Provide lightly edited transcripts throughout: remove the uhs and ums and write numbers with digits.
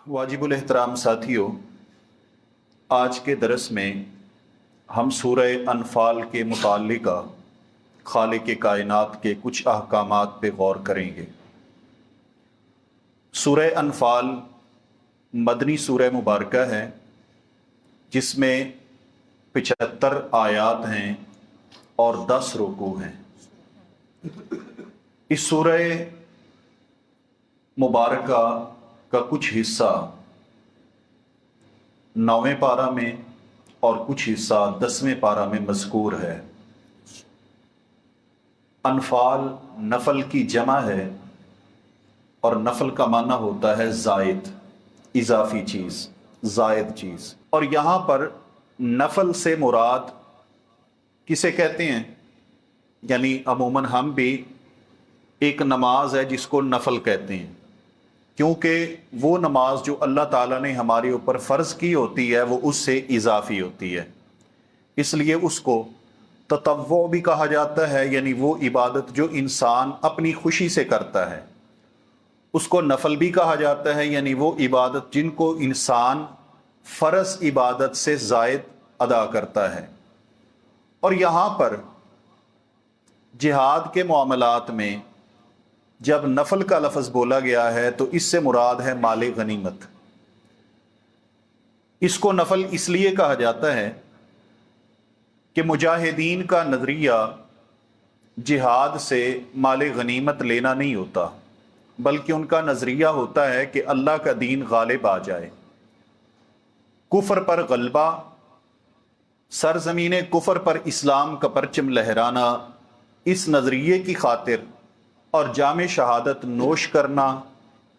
واجب الاحترام ساتھیوں، آج کے درس میں ہم سورہ انفال کے متعلقہ خالق کائنات کے کچھ احکامات پہ غور کریں گے۔ سورہ انفال مدنی سورہ مبارکہ ہے جس میں 75 آیات ہیں اور 10 رکوع ہیں۔ اس سورہ مبارکہ کا کچھ حصہ 9ویں پارہ میں اور کچھ حصہ 10ویں پارہ میں مذکور ہے۔ انفال نفل کی جمع ہے اور نفل کا معنی ہوتا ہے زائد، اضافی چیز، زائد چیز۔ اور یہاں پر نفل سے مراد کسے کہتے ہیں؟ یعنی عموماً ہم بھی ایک نماز ہے جس کو نفل کہتے ہیں، کیونکہ وہ نماز جو اللہ تعالیٰ نے ہمارے اوپر فرض کی ہوتی ہے وہ اس سے اضافی ہوتی ہے، اس لیے اس کو تطوع بھی کہا جاتا ہے، یعنی وہ عبادت جو انسان اپنی خوشی سے کرتا ہے۔ اس کو نفل بھی کہا جاتا ہے، یعنی وہ عبادت جن کو انسان فرض عبادت سے زائد ادا کرتا ہے۔ اور یہاں پر جہاد کے معاملات میں جب نفل کا لفظ بولا گیا ہے تو اس سے مراد ہے مال غنیمت۔ اس کو نفل اس لیے کہا جاتا ہے کہ مجاہدین کا نظریہ جہاد سے مال غنیمت لینا نہیں ہوتا، بلکہ ان کا نظریہ ہوتا ہے کہ اللہ کا دین غالب آ جائے، کفر پر غلبہ، سرزمین کفر پر اسلام کا پرچم لہرانا، اس نظریے کی خاطر اور جام شہادت نوش کرنا،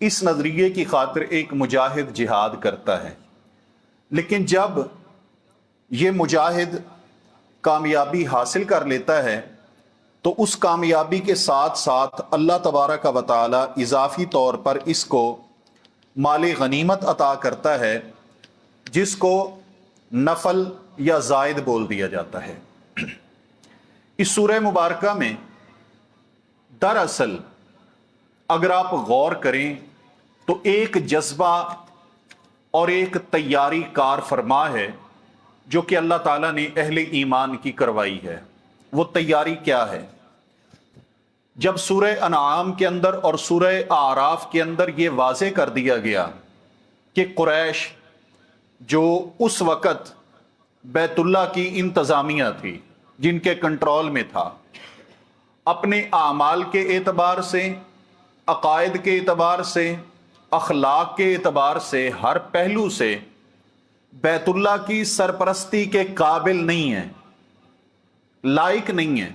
اس نظریے کی خاطر ایک مجاہد جہاد کرتا ہے۔ لیکن جب یہ مجاہد کامیابی حاصل کر لیتا ہے تو اس کامیابی کے ساتھ ساتھ اللہ تبارک و تعالی اضافی طور پر اس کو مال غنیمت عطا کرتا ہے، جس کو نفل یا زائد بول دیا جاتا ہے۔ اس سورہ مبارکہ میں دراصل اگر آپ غور کریں تو ایک جذبہ اور ایک تیاری کار فرما ہے جو کہ اللہ تعالیٰ نے اہل ایمان کی کروائی ہے۔ وہ تیاری کیا ہے؟ جب سورہ انعام کے اندر اور سورہ اعراف کے اندر یہ واضح کر دیا گیا کہ قریش جو اس وقت بیت اللہ کی انتظامیہ تھی، جن کے کنٹرول میں تھا، اپنے اعمال کے اعتبار سے، عقائد کے اعتبار سے، اخلاق کے اعتبار سے، ہر پہلو سے بیت اللہ کی سرپرستی کے قابل نہیں ہیں، لائق نہیں ہیں،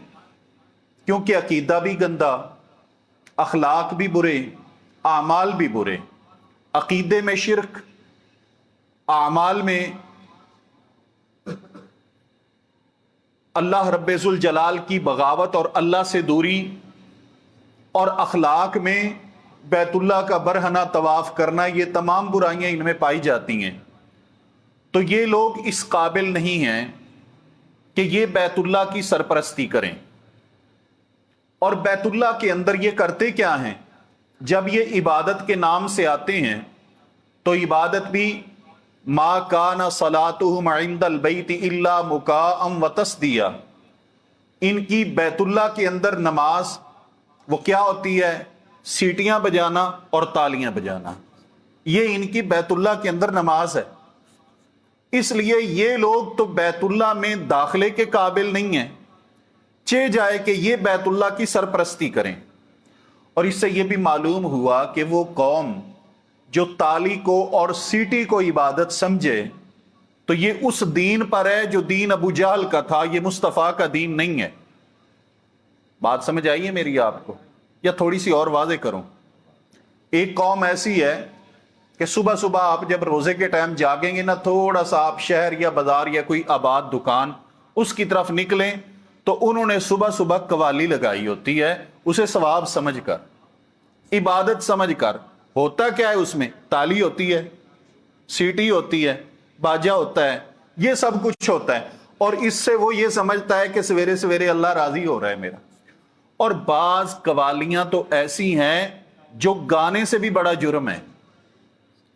کیونکہ عقیدہ بھی گندا، اخلاق بھی برے، اعمال بھی برے، عقیدے میں شرک، اعمال میں اللہ رب ذوالجلال کی بغاوت اور اللہ سے دوری، اور اخلاق میں بیت اللہ کا برہنہ طواف کرنا، یہ تمام برائیاں ان میں پائی جاتی ہیں۔ تو یہ لوگ اس قابل نہیں ہیں کہ یہ بیت اللہ کی سرپرستی کریں۔ اور بیت اللہ کے اندر یہ کرتے کیا ہیں؟ جب یہ عبادت کے نام سے آتے ہیں تو عبادت بھی ما کان صلاتہم عند البیت الا مکاء وتصدیہ، ان کی بیت اللہ کے اندر نماز وہ کیا ہوتی ہے؟ سیٹیاں بجانا اور تالیاں بجانا، یہ ان کی بیت اللہ کے اندر نماز ہے۔ اس لیے یہ لوگ تو بیت اللہ میں داخلے کے قابل نہیں ہیں، چہ جائے کہ یہ بیت اللہ کی سرپرستی کریں۔ اور اس سے یہ بھی معلوم ہوا کہ وہ قوم جو تالی کو اور سیٹی کو عبادت سمجھے تو یہ اس دین پر ہے جو دین ابو جہل کا تھا، یہ مصطفیٰ کا دین نہیں ہے۔ بات سمجھ آئی ہے میری آپ کو؟ یا تھوڑی سی اور واضح کروں؟ ایک قوم ایسی ہے کہ صبح صبح آپ جب روزے کے ٹائم جاگیں گے نا، تھوڑا سا آپ شہر یا بازار یا کوئی آباد دکان اس کی طرف نکلیں تو انہوں نے صبح صبح قوالی لگائی ہوتی ہے، اسے ثواب سمجھ کر، عبادت سمجھ کر۔ ہوتا کیا ہے اس میں؟ تالی ہوتی ہے، سیٹی ہوتی ہے، باجا ہوتا ہے، یہ سب کچھ ہوتا ہے، اور اس سے وہ یہ سمجھتا ہے کہ سویرے سویرے اللہ راضی ہو رہا ہے میرا۔ اور بعض قوالیاں تو ایسی ہیں جو گانے سے بھی بڑا جرم ہے۔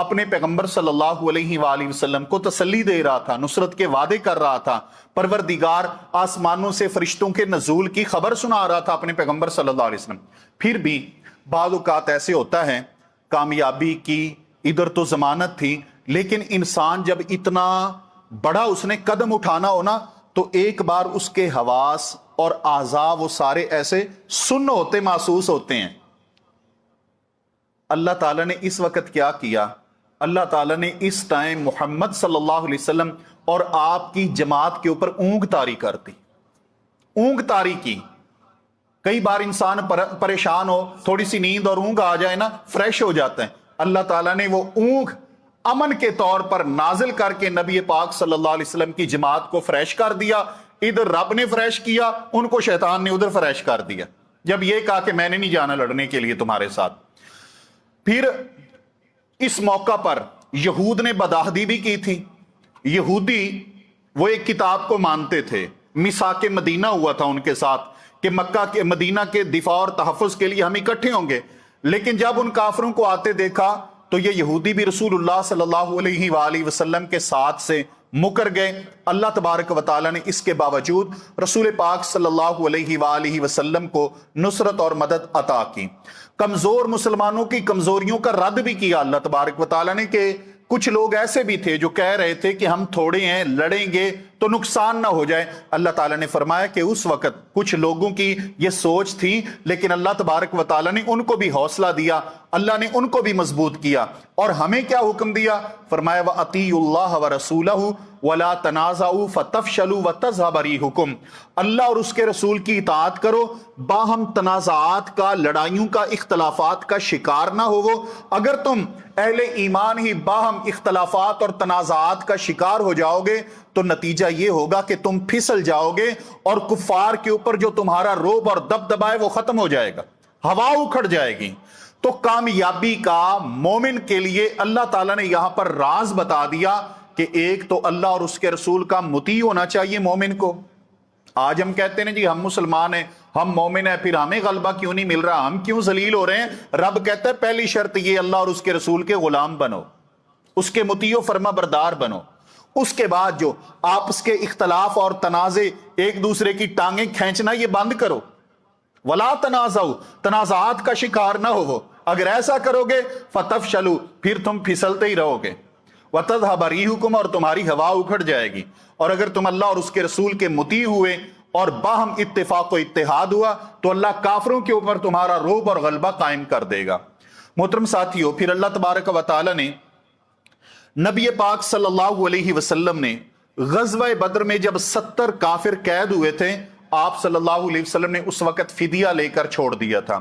اپنے پیغمبر صلی اللہ علیہ وآلہ وسلم کو تسلی دے رہا تھا، نصرت کے وعدے کر رہا تھا، پروردگار آسمانوں سے فرشتوں کے نزول کی خبر سنا رہا تھا اپنے پیغمبر صلی اللہ علیہ وسلم، پھر بھی بعض اوقات ایسے ہوتا ہے، کامیابی کی ادھر تو ضمانت تھی، لیکن انسان جب اتنا بڑا اس نے قدم اٹھانا ہونا تو ایک بار اس کے حواس اور اعضاء وہ سارے ایسے سن ہوتے محسوس ہوتے ہیں۔ اللہ تعالیٰ نے اس وقت کیا کیا؟ اللہ تعالیٰ نے اس ٹائم محمد صلی اللہ علیہ وسلم اور آپ کی جماعت کے اوپر اونگ طاری کر دی، اونگ طاری کی۔ کئی بار انسان پریشان ہو، تھوڑی سی نیند اور اونگ آ جائے نا، فریش ہو جاتا ہے۔ اللہ تعالیٰ نے وہ اونگ امن کے طور پر نازل کر کے نبی پاک صلی اللہ علیہ وسلم کی جماعت کو فریش کر دیا۔ ادھر رب نے فریش کیا، ان کو شیطان نے ادھر فریش کر دیا، جب یہ کہا کہ میں نے نہیں جانا لڑنے کے لیے تمہارے ساتھ۔ پھر اس موقع پر یہود نے بدعہدی بھی کی تھی۔ یہودی وہ ایک کتاب کو مانتے تھے، میثاق مدینہ ہوا تھا ان کے ساتھ کہ مکہ کے مدینہ کے دفاع اور تحفظ کے لیے ہم اکٹھے ہوں گے، لیکن جب ان کافروں کو آتے دیکھا تو یہ یہودی بھی رسول اللہ صلی اللہ علیہ وآلہ وسلم کے ساتھ سے مکر گئے۔ اللہ تبارک و تعالیٰ نے اس کے باوجود رسول پاک صلی اللہ علیہ وآلہ وسلم کو نصرت اور مدد عطا کی۔ کمزور مسلمانوں کی کمزوریوں کا رد بھی کیا اللہ تبارک و تعالیٰ نے، کہ کچھ لوگ ایسے بھی تھے جو کہہ رہے تھے کہ ہم تھوڑے ہیں، لڑیں گے تو نقصان نہ ہو جائے۔ اللہ تعالیٰ نے فرمایا کہ اس وقت کچھ لوگوں کی یہ سوچ تھی، لیکن اللہ تبارک و تعالیٰ نے ان کو بھی حوصلہ دیا، اللہ نے ان کو بھی مضبوط کیا۔ اور ہمیں کیا حکم دیا؟ فرمایا وَأَطِيعُوا اللَّهَ وَرَسُولَهُ وَلَا تَنَازَعُوا فَتَفْشَلُوا وَتَذْهَبَ رِيحُكُمْ، اللہ اور اس کے رسول کی اطاعت کرو، باہم تنازعات کا، لڑائیوں کا، اختلافات کا شکار نہ ہوو۔ اگر تم اہل ایمان ہی باہم اختلافات اور تنازعات کا شکار ہو جاؤ گے تو نتیجہ یہ ہوگا کہ تم پھسل جاؤ گے، اور کفار کے اوپر جو تمہارا روب اور دبدبا ہے وہ ختم ہو جائے گا، ہوا اکھڑ جائے گی۔ تو کامیابی کا مومن کے لیے اللہ تعالیٰ نے یہاں پر راز بتا دیا کہ ایک تو اللہ اور اس کے رسول کا مطیع ہونا چاہیے مومن کو۔ آج ہم کہتے ہیں جی ہم مسلمان ہیں، ہم مومن ہیں، پھر ہمیں غلبہ کیوں نہیں مل رہا، ہم کیوں ذلیل ہو رہے ہیں؟ رب کہتا ہے پہلی شرط یہ اللہ اور اس کے رسول کے غلام بنو، اس کے مطیع و فرما بردار بنو۔ اس کے بعد جو آپس کے اختلاف اور تنازع، ایک دوسرے کی ٹانگیں کھینچنا، یہ بند کرو۔ ولا تنازعوا، تنازعات کا شکار نہ ہو۔ اگر ایسا کرو گے فتفشلوا، پھر تم پھسلتے ہی رہو گے، وتذهب ريحكم، اور تمہاری ہوا اکھڑ جائے گی۔ اور اگر تم اللہ اور اس کے رسول کے مطیع ہوئے اور باہم اتفاق و اتحاد ہوا تو اللہ کافروں کے اوپر تمہارا روب اور غلبہ قائم کر دے گا۔ محترم ساتھیو، پھر اللہ تبارک و تعالی نے نبی پاک صلی اللہ علیہ وسلم نے غزوہ بدر میں جب 70 کافر قید ہوئے تھے، آپ صلی اللہ علیہ وسلم نے اس وقت فدیہ لے کر چھوڑ دیا تھا،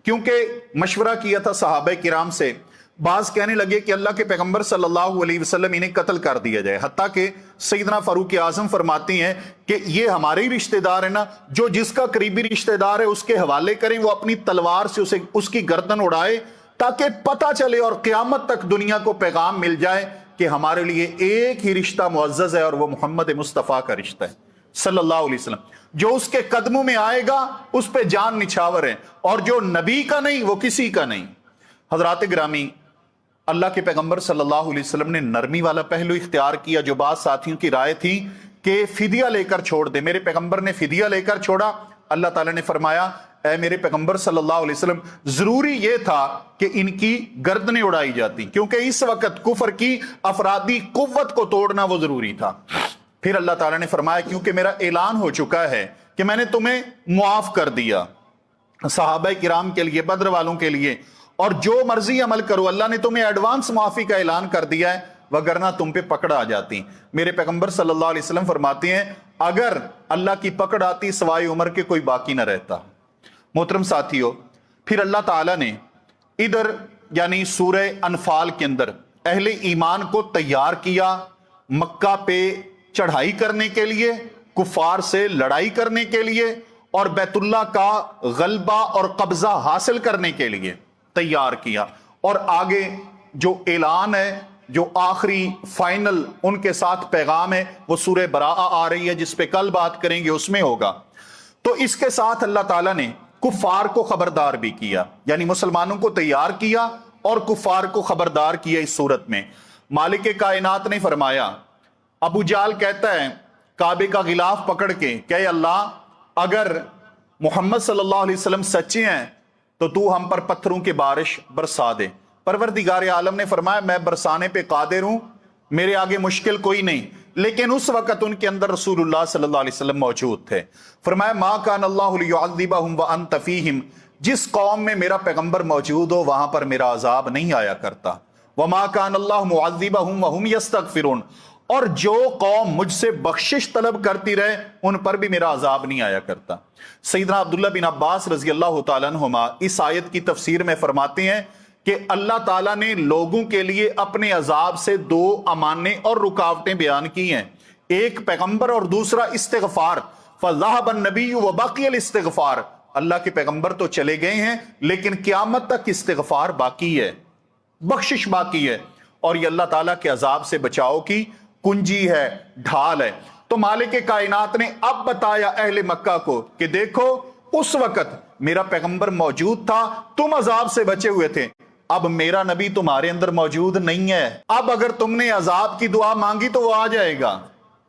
کیونکہ مشورہ کیا تھا صحابہ کرام سے۔ بعض کہنے لگے کہ اللہ کے پیغمبر صلی اللہ علیہ وسلم انہیں قتل کر دیا جائے، حتیٰ کہ سیدنا فاروق اعظم فرماتی ہیں کہ یہ ہمارے ہی رشتہ دار ہے نا، جو جس کا قریبی رشتہ دار ہے اس کے حوالے کریں، وہ اپنی تلوار سے اس کی گردن اڑائے، تاکہ پتہ چلے اور قیامت تک دنیا کو پیغام مل جائے کہ ہمارے لیے ایک ہی رشتہ معزز ہے، اور وہ محمد مصطفیٰ کا رشتہ ہے صلی اللہ علیہ وسلم۔ جو اس کے قدموں میں آئے گا اس پہ جان نچھاور ہے، اور جو نبی کا نہیں وہ کسی کا نہیں۔ حضرات گرامی، اللہ کے پیغمبر صلی اللہ علیہ وسلم نے نرمی والا پہلو اختیار کیا۔ جو بعض ساتھیوں کی رائے تھی کہ فدیہ لے کر چھوڑ دے، میرے پیغمبر نے فدیہ لے کر چھوڑا۔ اللہ تعالیٰ نے فرمایا اے میرے پیغمبر صلی اللہ علیہ وسلم، ضروری یہ تھا کہ ان کی گردنیں اڑائی جاتی، کیونکہ اس وقت کفر کی افرادی قوت کو توڑنا وہ ضروری تھا۔ پھر اللہ تعالیٰ نے فرمایا کیونکہ میرا اعلان ہو چکا ہے کہ میں نے تمہیں معاف کر دیا، صحابہ کرام کے لیے، بدر والوں کے لیے، اور جو مرضی عمل کرو، اللہ نے تمہیں ایڈوانس معافی کا اعلان کر دیا ہے، وگرنہ تم پہ پکڑ آ جاتی۔ میرے پیغمبر صلی اللہ علیہ وسلم فرماتے ہیں اگر اللہ کی پکڑ آتی سوائے عمر کے کوئی باقی نہ رہتا۔ محترم ساتھیو، پھر اللہ تعالیٰ نے ادھر یعنی سورہ انفال کے اندر اہل ایمان کو تیار کیا مکہ پہ چڑھائی کرنے کے لیے، کفار سے لڑائی کرنے کے لیے، اور بیت اللہ کا غلبہ اور قبضہ حاصل کرنے کے لیے تیار کیا۔ اور آگے جو اعلان ہے، جو آخری فائنل ان کے ساتھ پیغام ہے، وہ سورہ براءہ آ رہی ہے جس پہ کل بات کریں گے، اس میں ہوگا۔ تو اس کے ساتھ اللہ تعالیٰ نے کفار کو خبردار بھی کیا، یعنی مسلمانوں کو تیار کیا اور کفار کو خبردار کیا اس صورت میں۔ مالک کائنات نے فرمایا، ابو جال کہتا ہے کعبے کا غلاف پکڑ کے کہ اے اللہ اگر محمد صلی اللہ علیہ وسلم سچے ہیں تو ہم پر پتھروں کی بارش برسا دے۔ پروردگار عالم نے فرمایا میں برسانے پہ قادر ہوں، میرے آگے مشکل کوئی نہیں۔ لیکن اس وقت ان کے اندر رسول اللہ صلی اللہ علیہ وسلم موجود تھے۔ فرمایا ما کان اللہ لیعذبہم وانت فیہم، جس قوم میں میرا پیغمبر موجود ہو وہاں پر میرا عذاب نہیں آیا کرتا۔ وما کان اللہ معذبہم وہم یستغفرون، اور جو قوم مجھ سے بخشش طلب کرتی رہے ان پر بھی میرا عذاب نہیں آیا کرتا۔ سیدنا عبداللہ بن عباس رضی اللہ تعالیٰ عنہما اس آیت کی تفسیر میں فرماتے ہیں کہ اللہ تعالیٰ نے لوگوں کے لیے اپنے عذاب سے دو امانے اور رکاوٹیں بیان کی ہیں، ایک پیغمبر اور دوسرا استغفار۔ فَذَهَبَ النَّبِيُّ وَبَقِيَ الْإِسْتِغْفَارُ، اللہ کے پیغمبر تو چلے گئے ہیں لیکن قیامت تک استغفار باقی ہے، بخشش باقی ہے، اور یہ اللہ تعالیٰ کے عذاب سے بچاؤ کی کنجی ہے، ڈھال ہے۔ تو مالک کائنات نے اب بتایا اہل مکہ کو کہ دیکھو اس وقت میرا پیغمبر موجود تھا، تم عذاب سے بچے ہوئے تھے، اب میرا نبی تمہارے اندر موجود نہیں ہے، اب اگر تم نے عذاب کی دعا مانگی تو وہ آ جائے گا،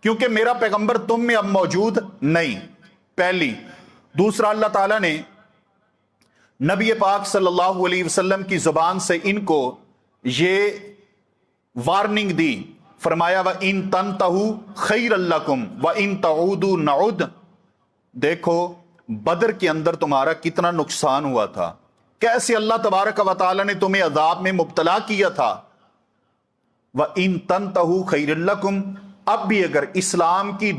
کیونکہ میرا پیغمبر تم میں اب موجود نہیں۔ پہلی۔ دوسرا، اللہ تعالیٰ نے نبی پاک صلی اللہ علیہ وسلم کی زبان سے ان کو یہ وارننگ دی، فرمایا وَإِن تَنْتَهُوا خَيْرًا لَكُمْ وَإِن تَعُودُوا نَعُدْ۔ دیکھو بدر کے اندر تمہارا کتنا نقصان ہوا تھا، کیسے اللہ تبارک و تعالی نے تمہیں عذاب میں مبتلا کیا تھا۔ وَإِن تَنْتَهُوا خَيْرًا لَكُمْ، اب بھی اگر اسلام کی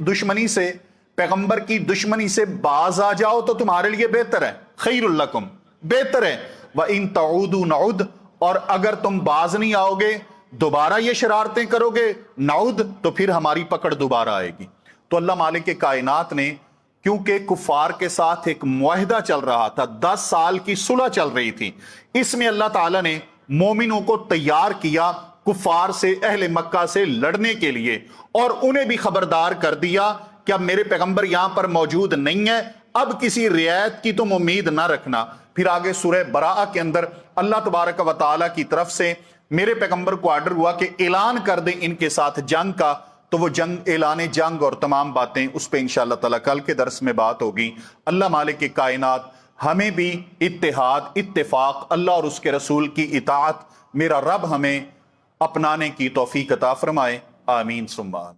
دشمنی سے پیغمبر کی دشمنی سے باز آ جاؤ تو تمہارے لیے بہتر ہے، خیر لکم، بہتر ہے۔ وَإِن تَعُودُوا نَعُدْ، اور اگر تم باز نہیں آؤ گے دوبارہ یہ شرارتیں کرو گے نعود، تو پھر ہماری پکڑ دوبارہ آئے گی۔ تو اللہ مالک کائنات نے کیونکہ کفار کے ساتھ ایک معاہدہ چل رہا تھا، 10 سال کی صلح چل رہی تھی، اس میں اللہ تعالیٰ نے مومنوں کو تیار کیا کفار سے، اہل مکہ سے لڑنے کے لیے، اور انہیں بھی خبردار کر دیا کہ اب میرے پیغمبر یہاں پر موجود نہیں ہے، اب کسی رعایت کی تم امید نہ رکھنا۔ پھر آگے سورہ براءہ کے اندر اللہ تبارک و تعالیٰ کی طرف سے میرے پیغمبر کو آرڈر ہوا کہ اعلان کر دیں ان کے ساتھ جنگ کا، تو وہ جنگ، اعلان جنگ اور تمام باتیں اس پہ انشاءاللہ تعالیٰ کل کے درس میں بات ہوگی۔ اللہ مالک کائنات ہمیں بھی اتحاد، اتفاق، اللہ اور اس کے رسول کی اطاعت، میرا رب ہمیں اپنانے کی توفیق عطا فرمائے، آمین ثم آمین۔